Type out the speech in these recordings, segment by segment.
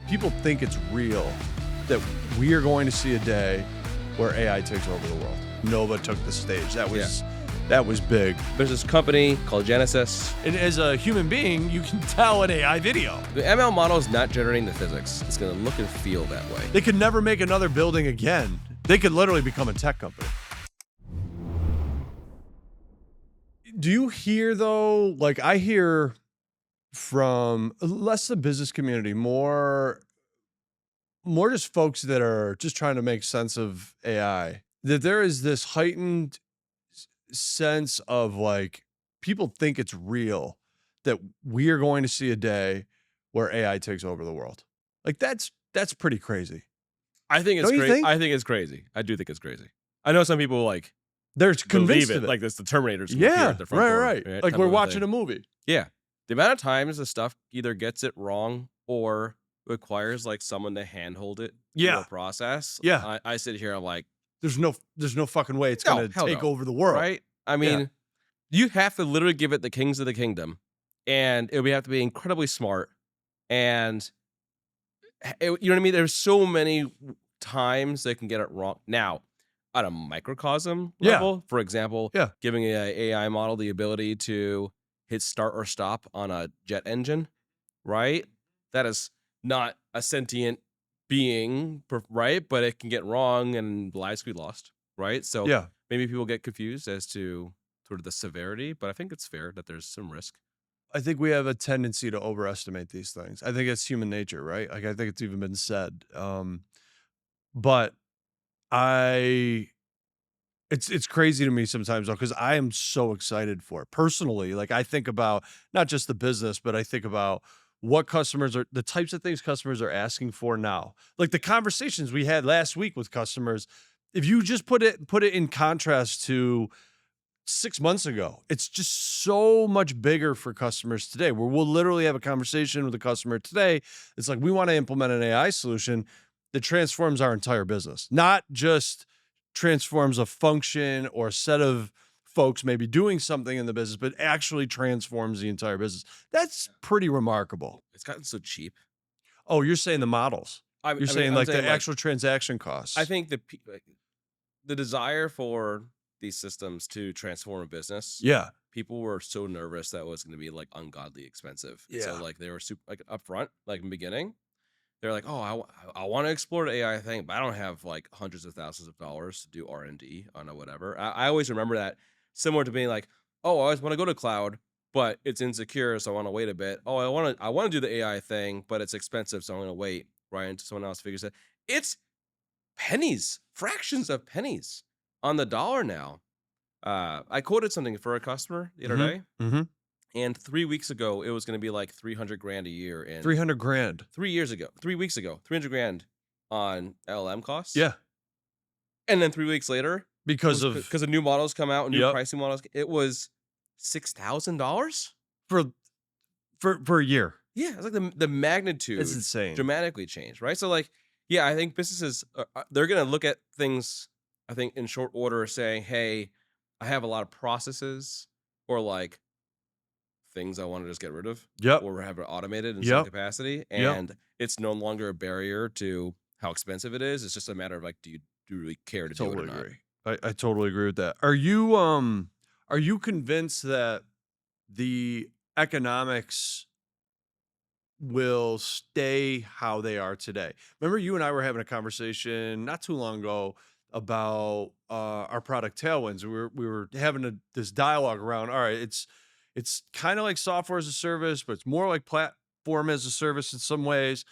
people think it's real that we are going to see a day where AI takes over the world. Nova took the stage. That was big. There's this company called Genesis. And as a human being, you can tell an AI video. The ML model is not generating the physics. It's going to look and feel that way. They could never make another building again. They could literally become a tech company. Do you hear, though, like I hear from less the business community, more just folks that are just trying to make sense of AI, that there is this heightened sense of like people think it's real that we are going to see a day where AI takes over the world. Like that's pretty crazy. I think it's crazy. I think it's crazy. I do think it's crazy. I know some people like they're convinced of it. Like this, the Terminator's yeah, at the front door, right. Like we're watching a movie. Yeah, the amount of times the stuff either gets it wrong or requires like someone to handhold it through a process. Yeah, I sit here. I'm like, there's no fucking way it's gonna take over the world, right? I mean, you have to literally give it the kings of the kingdom, and it would have to be incredibly smart. And you know what I mean? There's so many times they can get it wrong. Now, at a microcosm level, for example, giving an AI model the ability to hit start or stop on a jet engine, right? That is not a sentient being, right? But it can get wrong and lives can be lost, right? So maybe people get confused as to sort of the severity, but I think it's fair that there's some risk. I think we have a tendency to overestimate these things. I think it's human nature, right? Like I think it's even been said. But it's crazy to me sometimes though, because I am so excited for it. Personally, like I think about not just the business, but I think about what customers are, the types of things customers are asking for now. Like the conversations we had last week with customers, if you just put it in contrast to 6 months ago, it's just so much bigger for customers today, where we'll literally have a conversation with a customer today. It's like, we want to implement an AI solution that transforms our entire business, not just transforms a function or a set of folks maybe doing something in the business, but actually transforms the entire business. That's pretty remarkable. It's gotten so cheap. Oh, you're saying the models. You're saying the actual transaction costs. I think the desire for these systems to transform a business. Yeah. People were so nervous that it was going to be like ungodly expensive. Yeah. So like they were super like upfront, like in the beginning, they're like, oh, I want to explore the AI thing, but I don't have like hundreds of thousands of dollars to do R&D on a whatever. I always remember that, similar to being like, oh, I always want to go to cloud, but it's insecure, so I want to wait a bit. Oh, I want to do the AI thing, but it's expensive, so I'm going to wait right until someone else figures it. It's pennies, fractions of pennies on the dollar now. I quoted something for a customer the other day, and 3 weeks ago it was going to be like $300,000 a year. And 300,000 3 weeks ago, $300,000 on LLM costs. Yeah, and then 3 weeks later, because the new models come out, and new pricing models, it was $6,000 for a year. Yeah, it's like the magnitude. It's insane. Dramatically changed, right? So like, yeah, I think businesses they're going to look at things, I think, in short order, saying, hey, I have a lot of processes or like things I want to just get rid of, or have it automated in some capacity, and it's no longer a barrier to how expensive it is. It's just a matter of like, do you really care to do it or not? I totally agree with that. Are you convinced that the economics will stay how they are today? Remember, you and I were having a conversation not too long ago about our product Tailwinds. We were having this dialogue around, all right, it's kind of like software as a service, but it's more like platform as a service in some ways.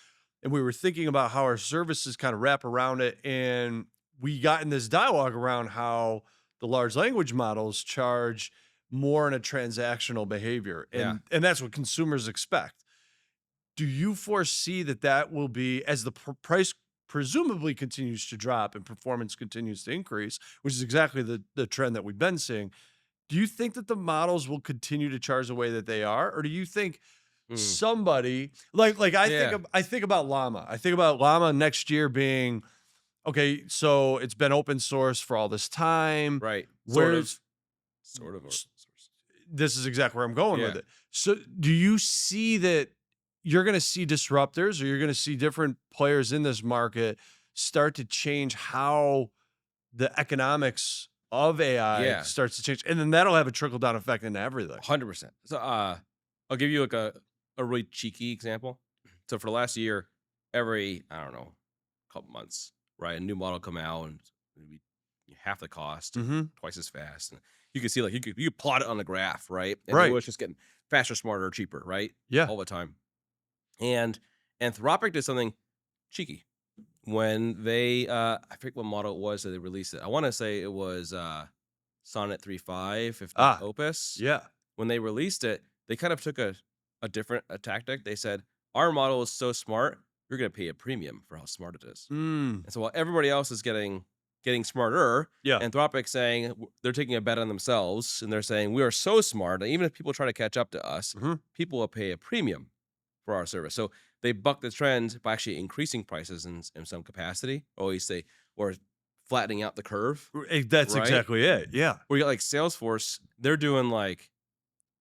And we were thinking about how our services kind of wrap around it. And we got in this dialogue around how the large language models charge more in a transactional behavior. And that's what consumers expect. Do you foresee that will be, as the price presumably continues to drop and performance continues to increase, which is exactly the trend that we've been seeing, do you think that the models will continue to charge the way that they are? Or do you think somebody I think about Llama. I think about Llama next year being, okay, so it's been open source for all this time. Right. Sort of open source. This is exactly where I'm going with it. So do you see that you're going to see disruptors, or you're going to see different players in this market start to change how the economics of AI Yeah, starts to change, and then that'll have a trickle down effect into everything. 100%. So, I'll give you like a really cheeky example. So for the last year, every I don't know, couple months, right, a new model come out and maybe half the cost and Mhm. twice as fast, and you can see like you could plot it on the graph, right, and it Right. was just getting faster, smarter, cheaper, right, Yeah. all the time. And Anthropic did something cheeky when they I forget what model it was that they released it. I want to say it was Sonnet 3.5, if not Ah, Opus. yeah. When they released it, they kind of took a different tactic. They said, "Our model is so smart, you're going to pay a premium for how smart it is." Mm. And so while everybody else is getting smarter, Yeah. Anthropic saying they're taking a bet on themselves, and they're saying we are so smart that even if people try to catch up to us, Mhm. people will pay a premium for our service. So they buck the trend by actually increasing prices in some capacity, or you say, or flattening out the curve, That's right? exactly it. Yeah. Where you got like Salesforce, they're doing like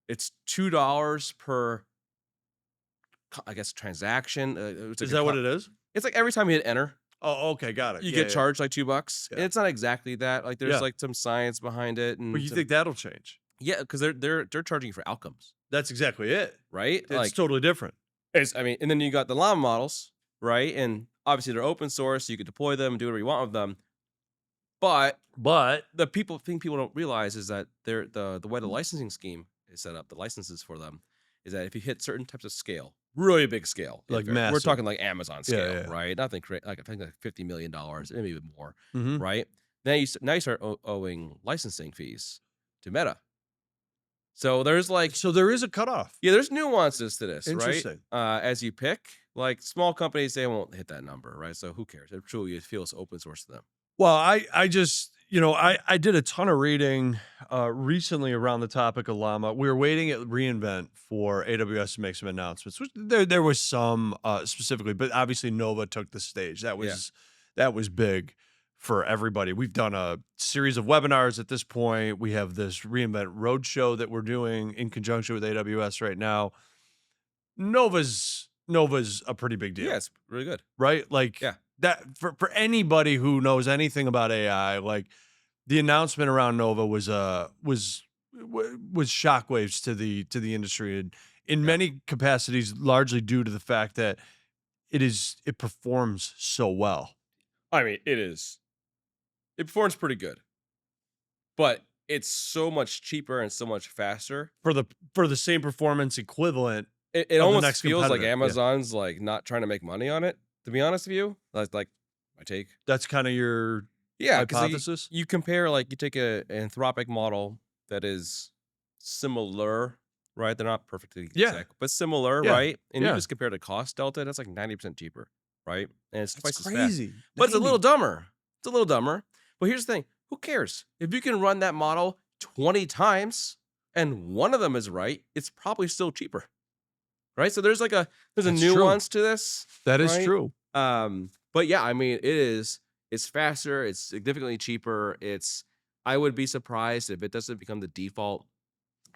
it's $2 per, I guess, transaction. It's Is like that what it is? it's like every time you hit enter, Oh, okay, got it. you Yeah, get yeah, charged like $2. And yeah. it's not exactly that. Like there's Yeah. like some science behind it, But and you some, think that'll change? yeah, because they're charging you for outcomes, That's exactly it. right? It's Like totally different. it's, I mean, and then you got the llama models, right? And obviously they're open source, so you could deploy them, do whatever you want with them. But But the people don't realize is that they're the way the licensing scheme is set up, the licenses for them, is that if you hit certain types of scale, really big scale, like we're massive. talking like Amazon Yeah, scale, yeah. right? Nothing like I think like $50 million, maybe even more, Mhm. right? Now you start owing licensing fees to Meta. So there's like, So there is a cutoff. yeah, there's nuances to this, right? Interesting. As you pick, like small companies, they won't hit that number, right? So who cares? It truly feels open source to them. Well, I just, I did a ton of reading recently around the topic of llama. We were waiting at reInvent for AWS to make some announcements. Which there was some specifically, but obviously Nova took the stage. Yeah. That was big for everybody. We've done a series of webinars at this point. We have this reInvent roadshow that we're doing in conjunction with AWS right now. Nova's a pretty big Yeah, deal, it's really good. right? Like Yeah. that for anybody who knows anything about AI, like the announcement around Nova was shockwaves to the industry, and in Yeah. many capacities, largely due to the fact that it performs so well I mean, it is. It performs pretty good, but it's so much cheaper and so much faster. for the same performance equivalent It of the almost next feels like competitor. Yeah, Amazon's like not trying to make money on it. To be honest with you, that's like my take. that's kind of your Yeah, because hypothesis. you compare, like you take a Anthropic model that is similar, right? They're not perfectly Yeah, exact, but similar, yeah, right? And you yeah. just compare the cost delta, that's like 90% cheaper, right? And it's That's twice as fast. crazy. But it's a little 90. dumber. It's a little dumber. But here's the thing: who cares if you can run that model 20 times and one of them is right? It's probably still cheaper, right? So there's a That's true. nuance to this, That is right? true. But yeah, I mean, it's faster, it's significantly cheaper. I would be surprised if it doesn't become the default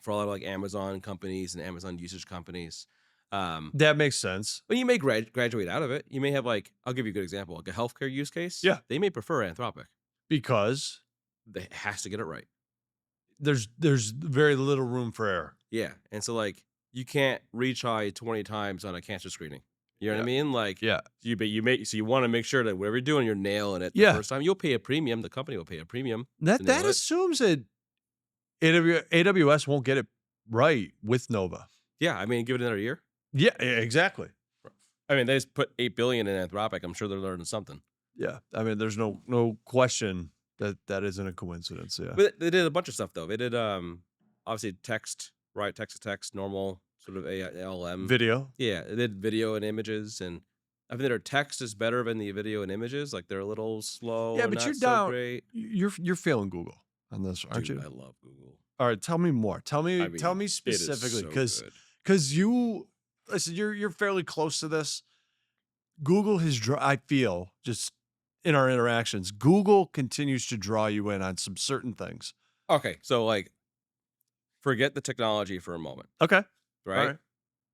for a lot of like Amazon companies and Amazon usage companies. Um, That makes sense. but you may graduate out of it. You may have like, I'll give you a good example, like a healthcare use case. Yeah, They may prefer Anthropic. because They has to get it right. there's very little room for error. Yeah. And so like you can't retry 20 times on a cancer screening. You know what I Yeah, mean? Like yeah, you want to make sure that whatever you're doing, you're nailing it the yeah. first time. You'll pay a premium. The company will pay a premium to That nail it. assumes that AWS won't get it right with Nova. Yeah, I mean, give it another year. Yeah, exactly. I mean, they just put 8 billion in Anthropic. I'm sure they're learning something. Yeah, I mean, there's no question that isn't a coincidence. Yeah, But they did a bunch of stuff though. They did obviously text, right? Text to text, normal sort of AI, LM. video. Yeah, they did video and images, and I think their text is better than the video and images. Like they're a little slow, Yeah, and but not you're so down. great. You're failing Google on this, aren't Dude, you? I love Google. All right, tell me more. Tell I me mean, it is specifically, so because good. you listen. You're fairly close to this. Google I feel just in our interactions, Google continues to draw you in on some certain things. Okay, so like, forget the technology for a moment, Okay, all right? right.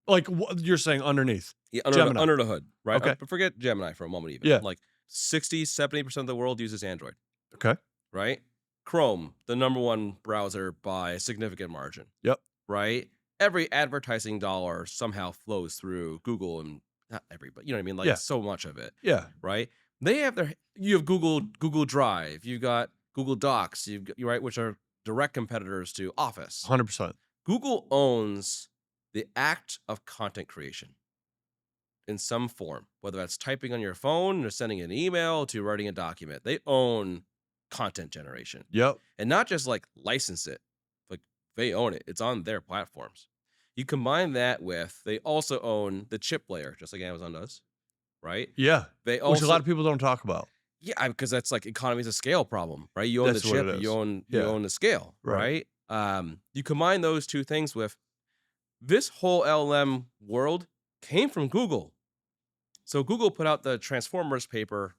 Like you're saying underneath Yeah, Gemini. under the hood, right? Okay. But forget Gemini for a moment even. Yeah. Like 60-70% of the world uses Android, Okay. right? Chrome, the number one browser by a significant margin, Yep. right? Every advertising dollar somehow flows through Google, and not every, but you know what I mean? Like Yeah. so much of it, Yeah. right? They have you have Google Drive, you've got Google Docs, you right, which are direct competitors to Office. 100%. Google owns the act of content creation in some form, whether that's typing on your phone or sending an email to writing a document. They own content generation, Yep. and not just like license it, like they own it. It's on their platforms. You combine that with they also own the chip layer, just like Amazon does, right? Yeah. They Which a lot also, of people don't talk about. yeah, because that's like economies of scale problem, right? You own the That's what it chip, is. you Yeah. own the scale, Right. right? You combine those two things with this whole LLM world came from Google. So Google put out the Transformers paper,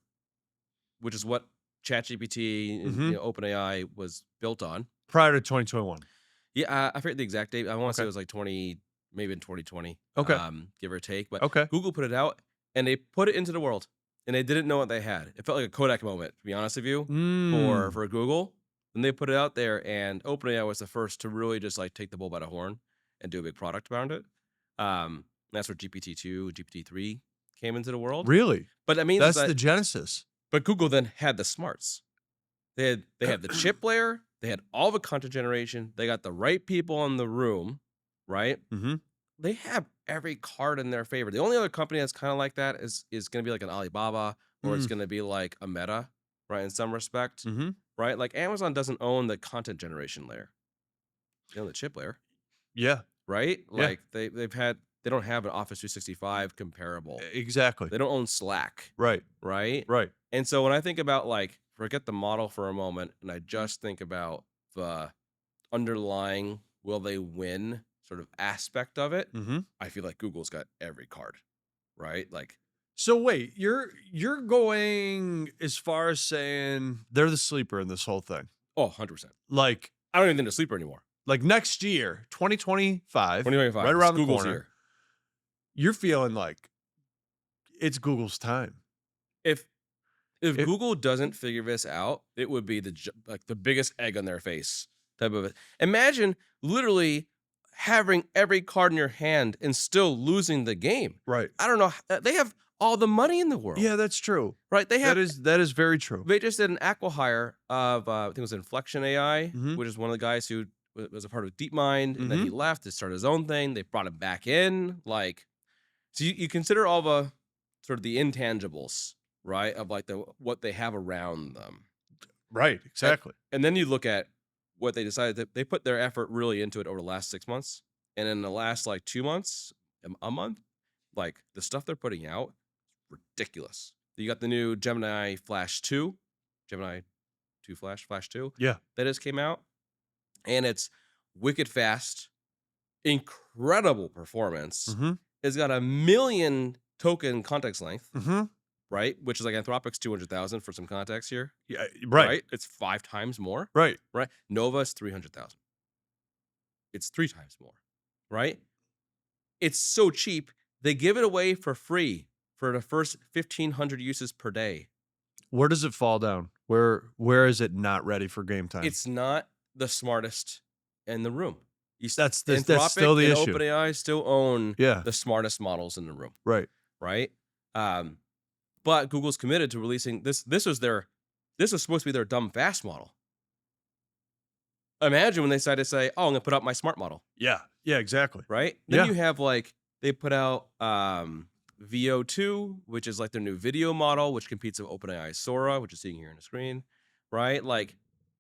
which is what ChatGPT and Mm-hmm. OpenAI was built on. Prior to 2021. Yeah, I forget the exact date. I want to say Okay. it was like 20, maybe in 2020, Okay. give or take. But Okay. Google put it out and they put it into the world, and they didn't know what they had. It felt like a Kodak moment, to be honest with you, Mm. for Google. And they put it out there, and OpenAI was the first to really just like take the bull by the horn and do a big product around it. That's where GPT-2, GPT-3 came into the world. Really? But that means That's that, the genesis. but Google then had the smarts. They had the chip layer, they had all the content generation, they got the right people in the room, right? Mm-hmm. They have every card in their favor. The only other company that's kind of like that is going to be like an Alibaba, or it's Mm. going to be like a Meta, right? In some respect, Mm-hmm. right? Like Amazon doesn't own the content generation layer. They own the chip layer, Yeah. right? Yeah. Like they don't have an Office 365 comparable. Exactly. They don't own Slack, Right. right? Right. And so when I think about like forget the model for a moment, and I just think about the underlying will they win sort of aspect of it, Mm-hmm. I feel like Google's got every card, right? Like, So wait, you're going as far as saying they're the sleeper in this whole thing. oh, 100%. Like I don't even think they're sleeper anymore. next year, 2025, 2025, right around the Google's corner. here. You're feeling like it's Google's time. If It- Google doesn't figure this out, it would be like the biggest egg on their face type of it. Imagine literally having every card in your hand and still losing the game. Right. I don't know. They have all the money in the world. Yeah, that's true. Right. They have That is very true. They just did an acqui-hire of I think it was Inflection AI, Mhm. which is one of the guys who was a part of DeepMind, and then he Mhm. left to start his own thing. They brought him back in, like, so you consider all the sort of the intangibles, right, of like what they have around them, Right. Exactly. and then you look at what they decided that they put their effort really into it over the last 6 months, and in the last like 2 months, a month, like the stuff they're putting out, ridiculous. You got the new Gemini Flash 2, Gemini 2 Flash 2 Yeah. that just came out, and it's wicked fast, incredible performance. Mm-hmm. It's got 1,000,000 token context length, Mm-hmm. right? Which is like Anthropic's 200,000 for some context here, Yeah. Right. It's 5 times more, Right. right? Nova's 300,000. It's 3 times more, right? It's so cheap. They give it away for free for the first 1,500 uses per day. Where does it fall down? Where is it not ready for game time? It's not the smartest in the room. That's still Anthropic the and issue. OpenAI still own Yeah. the smartest models in the room, Right. right? But Google's committed to releasing this. This was supposed to be their dumb fast model. Imagine when they decided to say, "Oh, I'm gonna put out my smart model," Yeah. Yeah. Exactly. right? Then Yeah. you have like they put out VO2, which is like their new video model, which competes with OpenAI Sora, which is seeing here on the screen, right? Like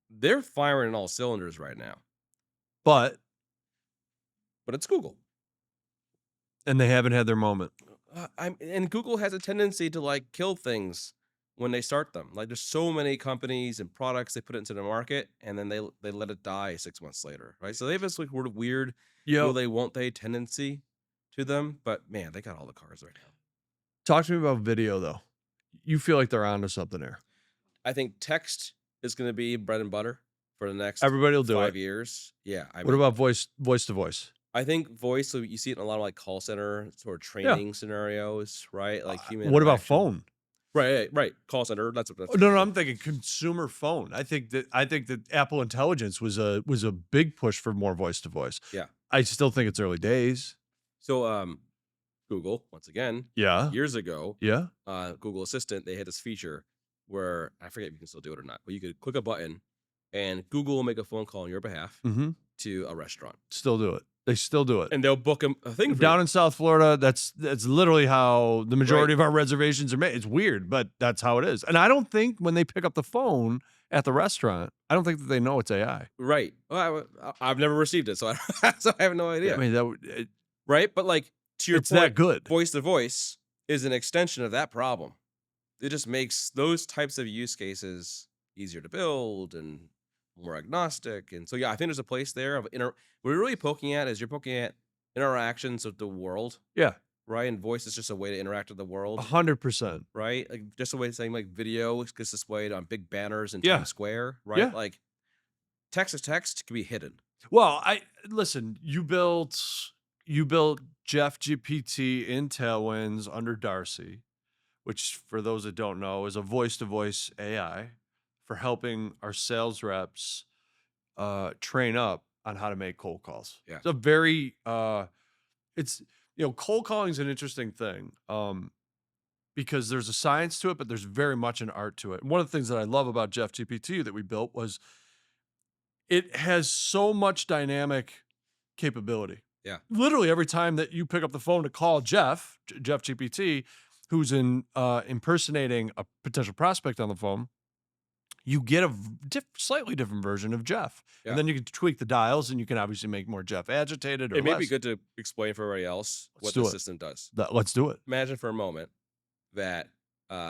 they're firing on all cylinders right now, But it's Google. and they haven't had their moment. And Google has a tendency to like kill things when they start them. Like there's so many companies and products they put into the market, and then they let it die 6 months later, right? So they have this like weird Yeah. will they won't they tendency to them. But man, they got all the cards right now. Talk to me about video though. You feel like they're onto something there. I think text is going to be bread and butter for the next Everybody will do 5 it. years. Yeah. What about voice to voice? I think voice, so you see it in a lot of, like, call center sort of Yeah. training scenarios, right? Like, human What about interaction. phone? Right, right, right. Call center, Oh, that's no, no, exactly. I'm thinking consumer phone. I think that Apple Intelligence was a big push for more voice to voice. Yeah. I still think it's early days. So, Google, once again, Yeah. years ago, Yeah. Google Assistant, they had this feature where I forget if you can still do it or not, but you could click a button and Google will make a phone call on your behalf Mhm. to a restaurant, Still do it. They still do it. and they'll book a thing for you. Down in South Florida, that's literally how the Right, majority of our reservations are made. It's weird, but that's how it is. And I don't think when they pick up the phone at the restaurant, I don't think that they know it's AI. right. Well, I've never received it, so so I have no Yeah, I idea. mean, that would Right, but like to your it's that point, good. voice to voice is an extension of that problem. It just makes those types of use cases easier to build and more agnostic. And so, yeah, I think there's a place there of what we're really poking at is you're poking at interactions with the world, Yeah, right? And voice is just a way to interact with the world, 100%. right? Like just a way of saying like video gets displayed on big banners in Yeah, Times Square, right? yeah. Like text to text can be hidden. Well, I listen, you built Jeff GPT in Tailwinds under Darcy, which for those that don't know is a voice to voice AI for helping our sales reps train up on how to make cold calls. Yeah. It's a very it's cold calling is an interesting thing. Because there's a science to it, but there's very much an art to it. And one of the things that I love about Jeff GPT that we built was it has so much dynamic capability. Yeah. Literally every time that you pick up the phone to call Jeff GPT, who's impersonating a potential prospect on the phone, you get a slightly different version of Jeff. And Yeah. then you can tweak the dials and you can obviously make more Jeff agitated or It may be less. good to explain for everybody else Let's what the do it. system does. Let's do it. Imagine for a moment that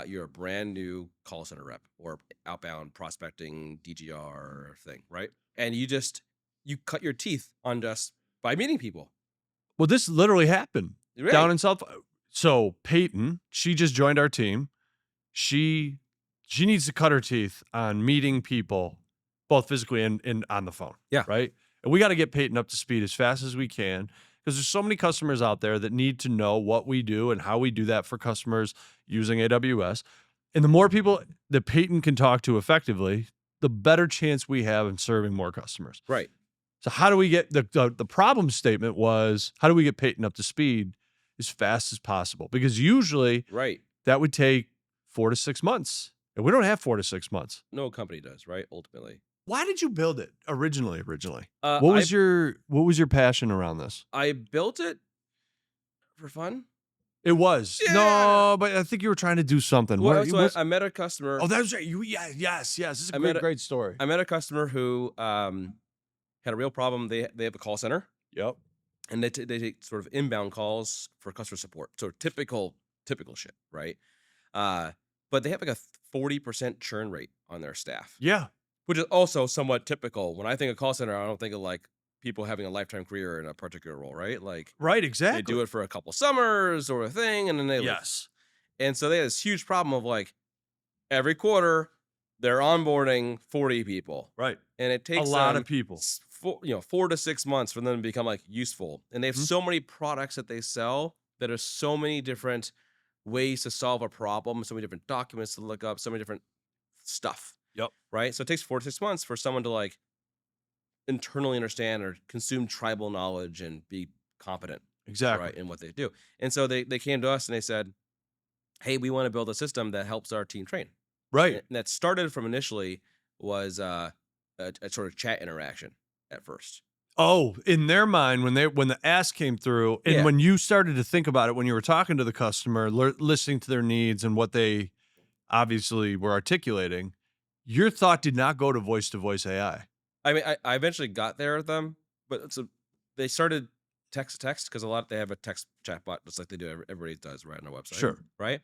you're a brand new call center rep or outbound prospecting DGR thing, right? And you cut your teeth on just by meeting people, Well, this literally happened down right? in South. So Peyton, she just joined our team. She she needs to cut her teeth on meeting people, both physically and on the phone. Yeah, Right. And we got to get Peyton up to speed as fast as we can because there's so many customers out there that need to know what we do and how we do that for customers using AWS. And the more people that Peyton can talk to effectively, the better chance we have in serving more customers. right, So how do we get the problem statement was how do we get Peyton up to speed as fast as possible? Because usually right. that would take 4 to 6 months. And we don't have 4 to 6 months. No company does, right? Ultimately, Why did you build it originally? uh, What I was your passion around this? I built it for fun. It was. Yeah. No, but I think you were trying to do something. Well, Where so what's I met a customer. Oh, that was right. You yeah, yes. This is a I met great story. I met a customer who had a real problem. They have a call center Yep. and they take sort of inbound calls for customer support. So typical shit, right? But they have like a 40% churn rate on their staff, Yeah. which is also somewhat typical. When I think of call center, I don't think of like people having a lifetime career in a particular role, right? Like Right, they do exactly. it for a couple summers or a thing, and then they leave. Yes. And so they had this huge problem of like every quarter they're onboarding 40 people, Right. and it A takes lot of them people. 4 to 6 months for them to become like useful. And they have Mhm. so many products that they sell that are so many different ways to solve a problem, so many different documents to look up, so many different stuff, Yep. right? So it takes 4 to 6 months for someone to like internally understand or consume tribal knowledge and be competent, Exactly. right, in what they do. And so they came to us and they said, "Hey, we want to build a system that helps our team train." Right. And that started from initially was a sort of chat interaction at first. Oh, in their mind, when the ask came through, and Yeah, when you started to think about it, when you were talking to the customer, listening to their needs and what they obviously were articulating, your thought did not go to voice AI. I mean, I eventually got there with them, but they started text to text because a lot they have a text chat bot just like they do everybody does right on their website, Sure. right?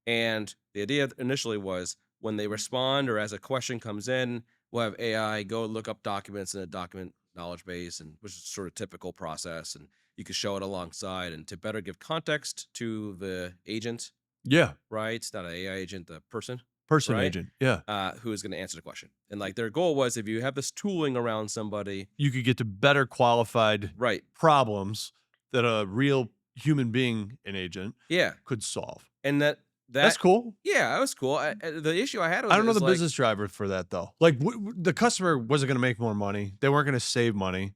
And the idea initially was when they respond or as a question comes in, we'll have AI go look up documents in a document knowledge base, and which is sort of typical process, and you could show it alongside, and to better give context to the agent, Yeah. right? It's not an AI agent, the person, Person right? agent. Yeah. Who is going to answer the question. And like their goal was if you have this tooling around somebody, You could get to better qualified right? problems that a real human being, an agent, Yeah. could solve. And That's cool. yeah, that was cool. The issue I had with I it don't know is the like, business driver for that though. Like the customer wasn't going to make more money. They weren't going to save money.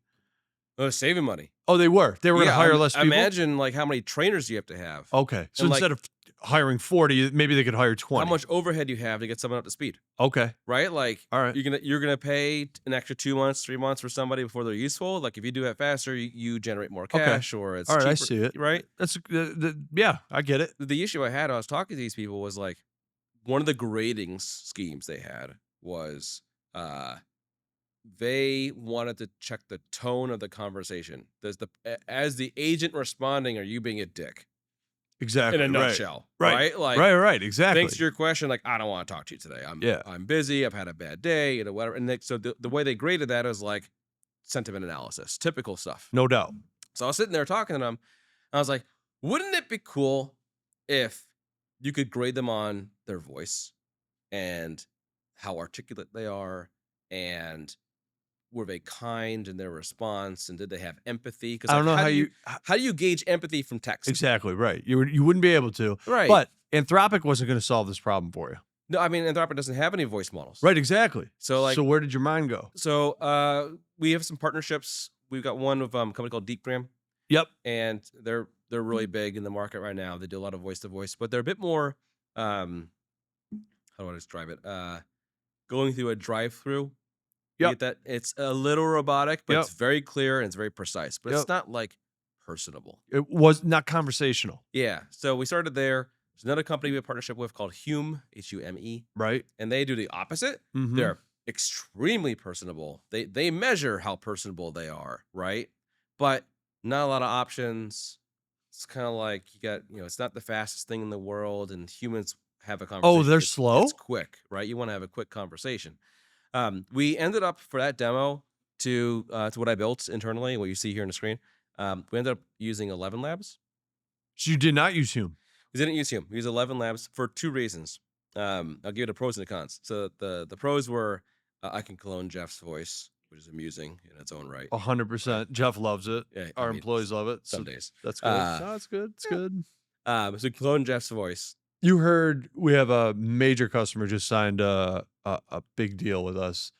oh, saving money. Oh, they were. They were going to Yeah, hire less people. imagine like how many trainers you have to have. Okay. So And, like, instead of hiring 40, maybe they could hire 20. how much overhead you have to get someone up to speed, Okay. right? Like, All right. you're gonna pay an extra 2 months, 3 months for somebody before they're useful. Like if you do it faster, you generate more Okay. cash, or it's All right. cheaper, I see it. right? That's yeah, I get it. The issue I had when I was talking to these people was like one of the grading schemes they had was they wanted to check the tone of the conversation. As the agent responding, are you being a dick? Exactly. In a right. nutshell, Right. right? Like, Right. Exactly. thanks to your question, like, I don't want to talk to you today. Yeah. I'm busy. I've had a bad day, whatever. And so the way they graded that was like sentiment analysis, typical stuff. No doubt. So I was sitting there talking to them. I was like, wouldn't it be cool if you could grade them on their voice and how articulate they are, and were they kind in their response, and did they have empathy? Because I don't know how how do you gauge empathy from text? exactly right. You wouldn't be able to. Right. But Anthropic wasn't going to solve this problem for you. No, I mean Anthropic doesn't have any voice models. Right. Exactly. So like, so where did your mind go? so we have some partnerships. We've got one with a company called Deepgram, Yep. and they're really big in the market right now. They do a lot of voice to voice, but they're a bit more how do I describe it? Going through a drive-through. You Yep. get that? It's a little robotic, but Yep. it's very clear and it's very precise. But Yep. it's not like personable. It was not conversational. Yeah. So we started there. There's another company we have a partnership with called Hume, Hume, Right. and they do the opposite. Mhm. They're extremely personable. They measure how personable they are, right? But not a lot of options. It's kind of like you got, it's not the fastest thing in the world, and humans have a conversation. Oh, they're It's slow? quick, right? You want to have a quick conversation. We ended up for that demo to what I built internally, what you see here on the screen. We ended up using 11 Labs. So you did not use Hume. We didn't use Hume. We used 11 Labs for 2 reasons. I'll give you the pros and the cons. So the pros were I can clone Jeff's voice, which is amusing in its own right. 100%. Jeff loves it. Yeah, Our employees love it. Some So days. that's good. No, it's good. It's yeah. good. So clone Jeff's voice. You heard we have a major customer just signed a big deal with us.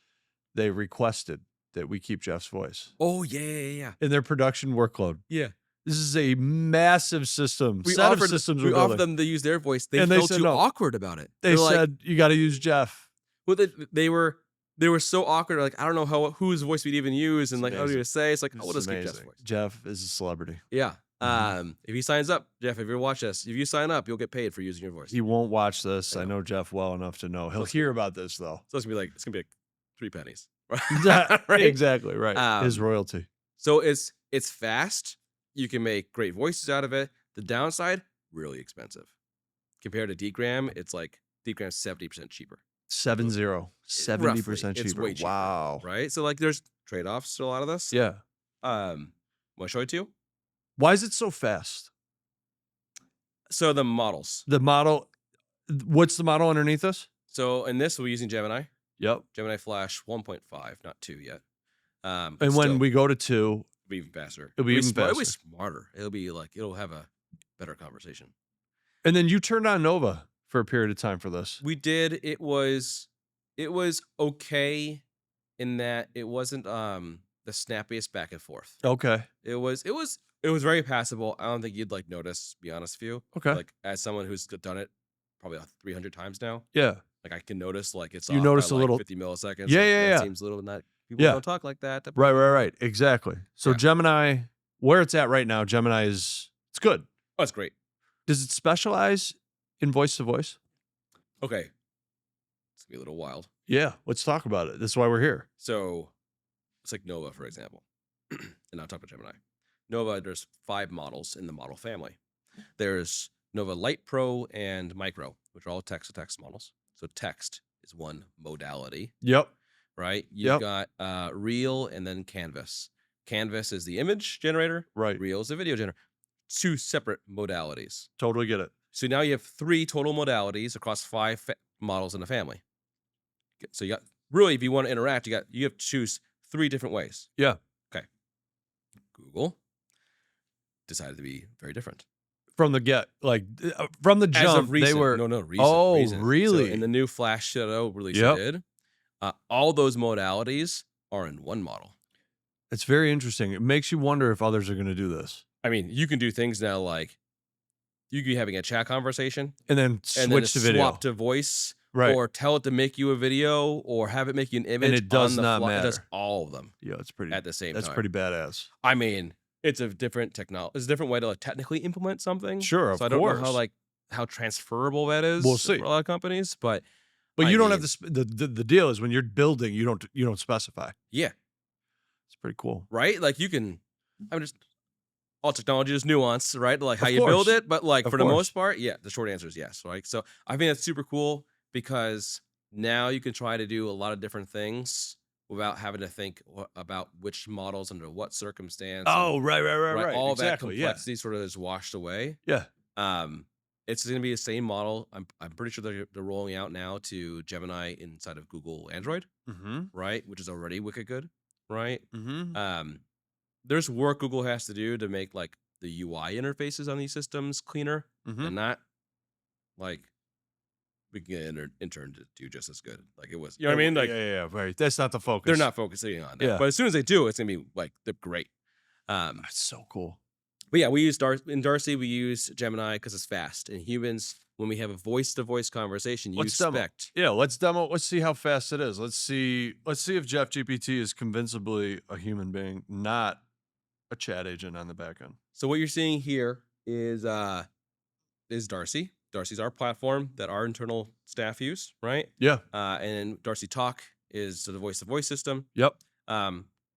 They requested that we keep Jeff's voice Oh yeah. in their production workload. Yeah. This is a massive system. We Set of offered systems we we're offered building. them to use their voice. They And they felt said too no. awkward about it. They They're like, said you got to use Jeff. well, they were so awkward. Like, I don't know whose voice we'd even use, and It's like, how do you say? It's like, oh, we'll It's just keep Jeff's amazing. voice. Jeff is a celebrity. Yeah. Mhm. If he signs up, Jeff, if you watch this, if you sign up, you'll get paid for using your voice. He won't watch this. I I know. know Jeff well enough to know. He'll That's hear about this though. So it's gonna be like 3 pennies, Right? Exactly right. His Um, royalty. So it's fast. You can make great voices out of it. The downside, really expensive. Compared to Dgram, it's like Dgram's 70% cheaper, 70. 70% It's cheaper. way cheaper. Wow. right? So like, there's trade-offs to a lot of this. Yeah. Want to show it to you? Why is it so fast? So the models. The model. What's the model underneath us? So in this, we're using Gemini. Yep. Gemini Flash 1.5, not 2 yet. And But when still, we go to 2, it'll be even faster. It'll be even It'll be faster. smarter. It'll be like, it'll have a better conversation. and then you turned on Nova for a period of time for this. We did. It was okay in that it wasn't the snappiest back and forth. Okay. It was very passable. I don't think you'd like notice, to be honest with you. Okay. Like, as someone who's done it probably 300 times now, Yeah. like, I can notice like it's You off notice by, a like, little- 50 milliseconds. Yeah, like, yeah, that yeah. seems a little not. People Yeah. don't talk like that. Right. Exactly. So Yeah. Gemini, where it's at right now, Gemini it's good. Oh, it's great. Does it specialize in voice to voice? Okay, it's gonna be a little wild. Yeah. Let's talk about it. That's why we're here. So it's like Nova, for example, and I'll talk about Gemini. Nova, there's 5 models in the model family. There's Nova Light Pro and Micro, which are all text-to-text models. So text is one modality, Yep. right? Yep. You've got Real and then Canvas. Canvas is the image generator. Right. Real is the video generator. 2 separate modalities. Totally get it. So now you have 3 total modalities across 5 models in a family. So you got really, if you want to interact, you have to choose 3 different ways. Yeah. Okay. Google decided to be very different. From the from the As of jump, they recent, were. no, recent, Oh, recent. So in really? the new Flash Shadow release they Yep. did, all those modalities are in one model. It's very interesting. It makes you wonder if others are gonna do this. I mean, you can do things now like you could be having a chat conversation And then and then switch to video. swap to voice Right. or tell it to make you a video or have it make you an And image it does on the not fly. It does matter. all of them Yeah, it's pretty at the same that's time. pretty badass. I mean, it's a different technology. It's a different way to like technically implement something. Sure, So of I don't know course. how transferable that is We'll see. for a lot of companies, but But I you don't have mean, the deal is when you're building, you don't specify. yeah, It's pretty cool. right? Like you can, I'm just all technology is nuanced, right? Like how Of you build course. it, but like Of for the course. most part, yeah, the short answer is yes, right? So I think that's super cool because now you can try to do a lot of different things without having to think about which models under what circumstance and Oh, right. all that Exactly. Yeah. complexity sort of is washed away. Yeah. Um, it's going to be the same model. I'm pretty sure they're rolling out now to Gemini inside of Google Android, Mm-hmm. right? Which is already wicked good, right? Mm-hmm. There's work Google has to do to make like the UI interfaces on these systems cleaner, Mm-hmm. and not like we can get an intern to do just as good. Like it was, you know what I mean? Like yeah, right. That's not the focus. they're not focusing on that, Yeah. but as soon as they do, it's gonna be like they're great. That's so cool. But yeah, we use in Darcy. We use Gemini because it's fast. And humans, when we have a voice-to-voice conversation, you Let's demo. expect. Yeah, let's demo. Let's see how fast it is. Let's see if Jeff GPT is convincingly a human being, not a chat agent on the back end. So what you're seeing here is Darcy. Darcy's our platform that our internal staff use, right? Yeah. And Darcy Talk is the voice-to-voice system. Yep.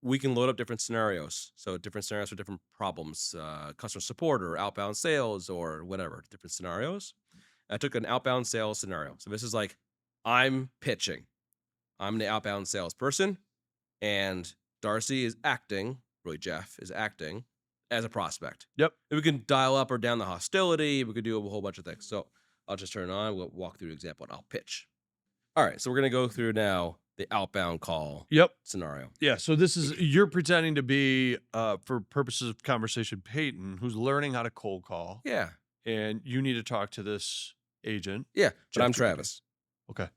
We can load up different scenarios. So different scenarios for different problems, customer support or outbound sales or whatever, different scenarios. I took an outbound sales scenario. So this is like, I'm pitching. I'm the outbound salesperson and Darcy is acting, really Jeff is acting as a prospect. Yep. And we can dial up or down the hostility. We could do a whole bunch of things. So I'll just turn it on. We'll walk through an example and I'll pitch. All right. So we're going to go through now the outbound call scenario. Yeah. So this is you're pretending to be, for purposes of conversation, Peyton, who's learning how to cold call. Yeah. And you need to talk to this agent. Yeah. But I'm GPT. Travis. Okay.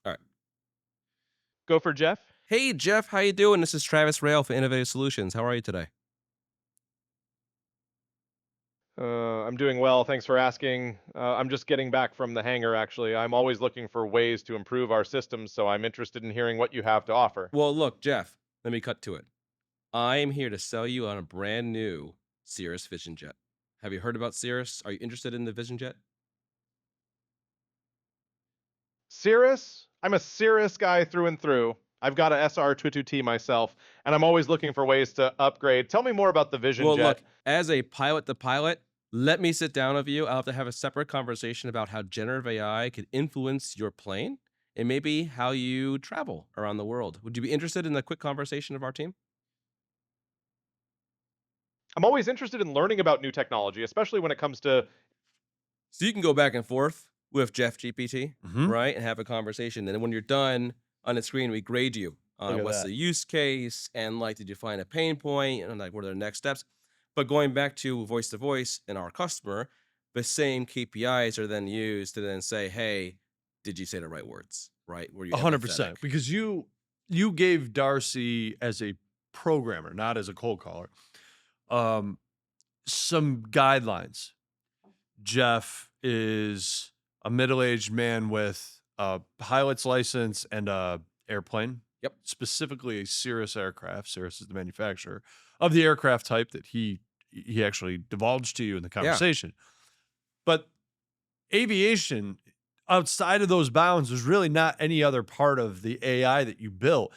All right. Go for Jeff. Hey, Jeff. How you doing? This is Travis Rail for Innovative Solutions. How are you today? I'm doing well. Thanks for asking. I'm just getting back from the hangar, actually. I'm always looking for ways to improve our systems, so I'm interested in hearing what you have to offer. Well, look, Jeff, let me cut to it. I'm here to sell you on a brand new Cirrus Vision Jet. Have you heard about Cirrus? Are you interested in the Vision Jet? Cirrus? I'm a Cirrus guy through and through. I've got a SR22T myself, and I'm always looking for ways to upgrade. Tell me more about the Vision Well, Jet. look, as a pilot to pilot, let me sit down with you. I'll have to have a separate conversation about how generative AI could influence your plane and maybe how you travel around the world. Would you be interested in a quick conversation of our team? I'm always interested in learning about new technology, especially when it comes to... So you can go back and forth with Jeff GPT, Mhm. right, and have a conversation. And then when you're done on the screen, we grade you Look on at what's that. the use case and like, did you find a pain point and like, what are the next steps? But going back to voice and our customer, the same KPIs are then used to then say, hey, did you say the right words, right? Were you 100%. empathetic? Because you gave Darcy as a programmer, not as a cold caller, some guidelines. Jeff is a middle-aged man with a pilot's license and a airplane. Yep. Specifically a Cirrus aircraft. Cirrus is the manufacturer of the aircraft type that he actually divulged to you in the conversation. But aviation, outside of those bounds, there's really not any other part of the AI that you built.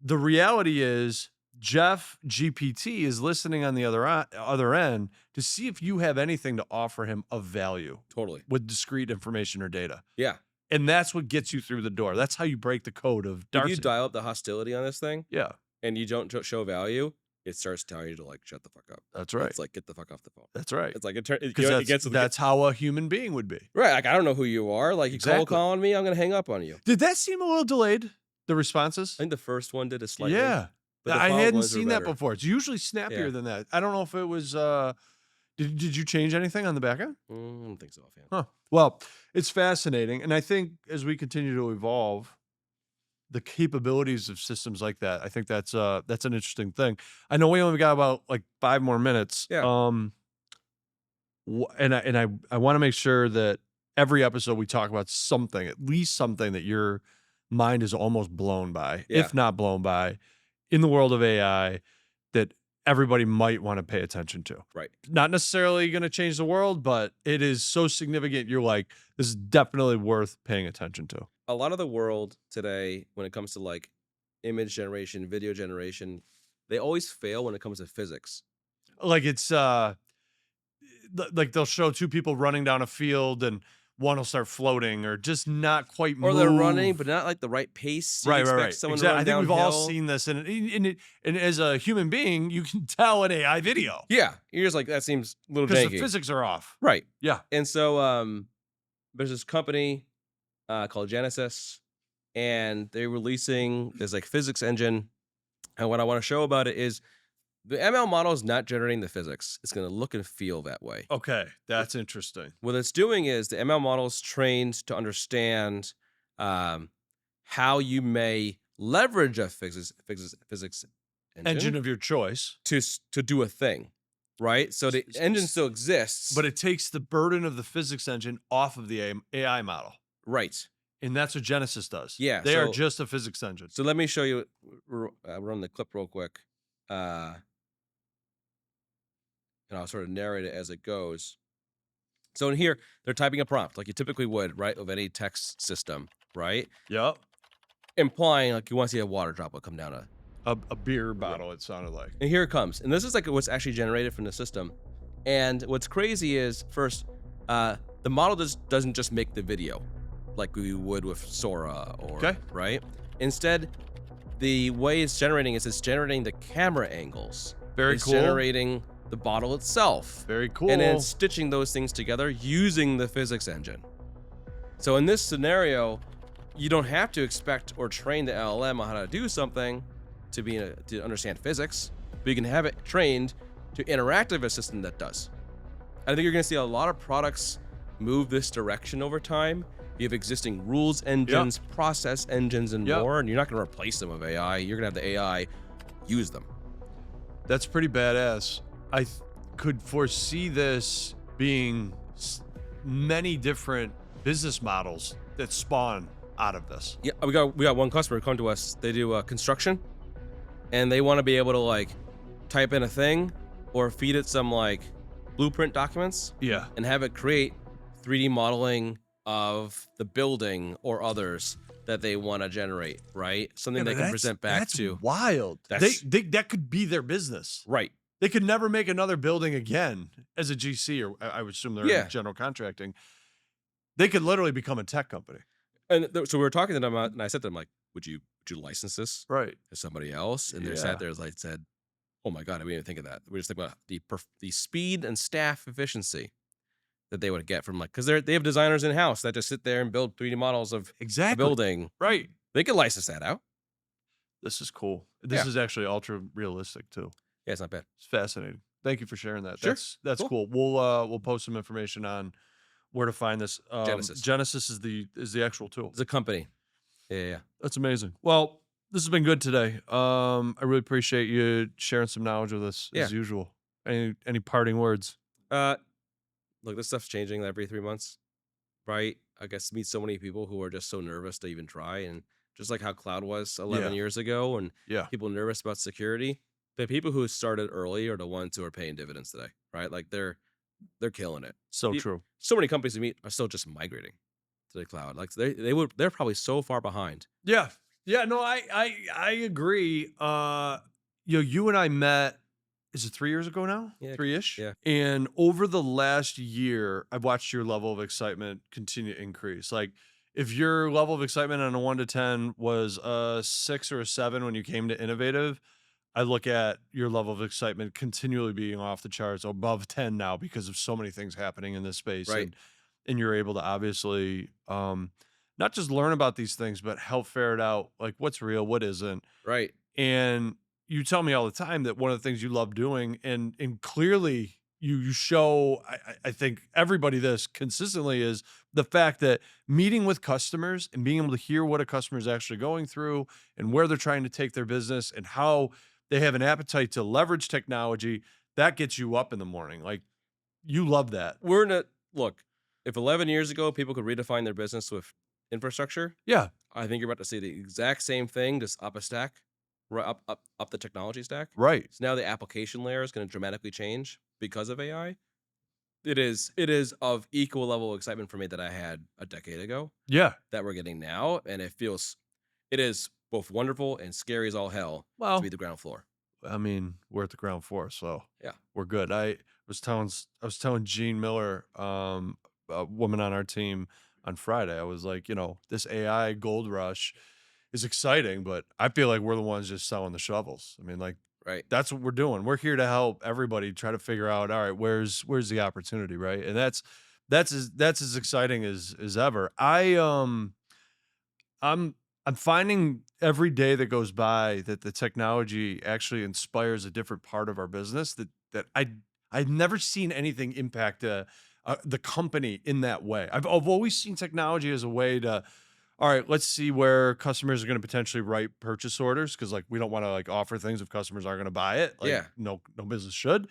The reality is Jeff GPT is listening on the other end to see if you have anything to offer him of value Totally. with discrete information or data. Yeah. And that's what gets you through the door. That's how you break the code of Darcy. If you dial up the hostility on this thing Yeah. and you don't show value, it starts telling you to like shut the fuck up. That's right. It's like get the fuck off the phone. That's right. It's like it Because gets that's how a human being would be. right. Like I don't know who you are. Like you cold Exactly. calling me, I'm gonna hang up on you. Did that seem a little delayed? The responses? I think the first one did a slightly. Yeah. But the I followed hadn't ones were seen that better. before. It's usually snappier Yeah. than that. I don't know if it was did you change anything on the back end? I don't think so, offhand. Huh. Well, it's fascinating. And I think as we continue to evolve the capabilities of systems like that, I think that's an interesting thing. I know we only got about like 5 more minutes. Yeah. I want to make sure that every episode we talk about something, at least something that your mind is almost blown by, Yeah. if not blown by, in the world of AI that everybody might want to pay attention to. Right. Not necessarily going to change the world, but it is so significant. You're like, this is definitely worth paying attention to. A lot of the world today, when it comes to like image generation, video generation, they always fail when it comes to physics. Like it's like they'll show 2 people running down a field and one will start floating or just not quite move. Or they're running, but not like the right pace. You Right. expect someone to Exactly. run I think we've all downhill. seen this, and as a human being, you can tell an AI video Yeah, you're just like that seems a little because janky. the physics are off. Right. Yeah. And so there's this company called Genesis, and they're releasing this like physics engine. And what I want to show about it is the ML model is not generating the physics. It's going to look and feel that way. Okay, that's interesting. What it's doing is the ML model is trained to understand how you may leverage a physics Engine of your choice, to do a thing, right? So the engine still exists, but it takes the burden of the physics engine off of the AI model, right. and that's what Genesis does. Yeah, they are so- just a physics engine. So let me show you. Run the clip real quick, and I'll sort of narrate it as it goes. So in here, they're typing a prompt like you typically would, right, of any text system, right? Yep, Implying like you want to see a water droplet come down a beer bottle. It sounded like. and here it comes. And this is like what's actually generated from the system. And what's crazy is first, the model doesn't just make the video like we would with Sora or Okay. right. Instead, the way it's generating is it's generating the camera angles. Very it's cool. generating the bottle itself. Very cool. And then stitching those things together using the physics engine. So in this scenario, you don't have to expect or train the LLM on how to do something to understand physics, but you can have it trained to interact with a system that does. I think you're going to see a lot of products move this direction over time. You have existing rules engines, process engines, and more, and you're not going to replace them with AI. You're going to have the AI use them. That's pretty badass. I could foresee this being many different business models that spawn out of this. Yeah, we got one customer come to us. They do construction, and they want to be able to like type in a thing or feed it some like blueprint documents Yeah. and have it create 3D modeling of the building or others that they want to generate, right? Something they can present back that's to. wild. That's- That could be their business. Right. They could never make another building again as a GC, or I would assume they're in general contracting. They could literally become a tech company. And so we were talking to them, and I said to them, like, would you license this Right. to somebody else? And they sat there, like, said, oh my God, I didn't even think of that. We just think about the speed and staff efficiency that they would get from like, because they have designers in house that just sit there and build 3D models of a building. Right. They could license that out. This is cool. This Yeah. is actually ultra realistic too. Yeah, it's not bad. It's fascinating. Thank you for sharing that. Sure. That's cool. We'll post some information on where to find this. Genesis. Genesis is the actual tool. It's a company. Yeah. That's amazing. Well, this has been good today. I really appreciate you sharing some knowledge with us as usual. Any parting words? Look, this stuff's changing every 3 months, right? I guess meet so many people who are just so nervous to even try, and just like how cloud was 11 years ago, and people nervous about security. The people who started early are the ones who are paying dividends today, right? Like they're killing it. So true. So many companies we meet are still just migrating to the cloud. Like they're probably so far behind. Yeah. Yeah. No, I agree. You and I met. Is it 3 years ago now? Yeah, 3-ish? yeah. And over the last year, I've watched your level of excitement continue to increase. Like, if your level of excitement on a 1 to 10 was a 6 or a 7 when you came to Innovative, I look at your level of excitement continually being off the charts, above 10 now because of so many things happening in this space, Right. and you're able to obviously not just learn about these things, but help ferret out like what's real, what isn't. Right. And you tell me all the time that one of the things you love doing, and clearly you show I think everybody this consistently, is the fact that meeting with customers and being able to hear what a customer is actually going through and where they're trying to take their business and how they have an appetite to leverage technology, that gets you up in the morning. Like, you love that. We're in a look. If 11 years ago people could redefine their business with infrastructure, Yeah, I think you're about to see the exact same thing, just up a stack, right up the technology stack. right. So now the application layer is going to dramatically change because of AI. It is of equal level of excitement for me that I had a decade ago Yeah. that we're getting now, and it is both wonderful and scary as all hell to be Well, the ground floor. I mean, we're at the ground floor, so Yeah. we're good. I was telling Gene Miller, a woman on our team, on Friday. I was like, this AI gold rush is exciting, but I feel like we're the ones just selling the shovels. I mean, like, Right. that's what we're doing. We're here to help everybody try to figure out, all right, where's the opportunity, right? And that's as exciting as ever. I'm finding every day that goes by that the technology actually inspires a different part of our business that I've never seen anything impact the company in that way. I've always seen technology as a way to, all right, let's see where customers are going to potentially write purchase orders, because like we don't want to like offer things if customers aren't going to buy it. Like, Yeah. no business should.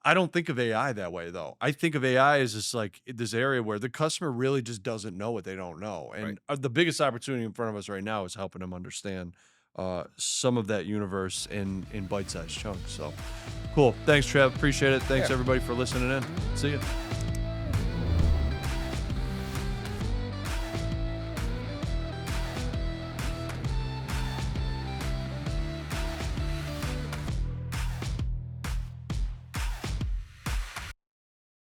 I don't think of AI that way though. I think of AI as just like this area where the customer really just doesn't know what they don't know. Right. And the biggest opportunity in front of us right now is helping them understand some of that universe in bite-sized chunks. So cool. Thanks, Trev. Appreciate it. Thanks Yeah. everybody for listening in. See you.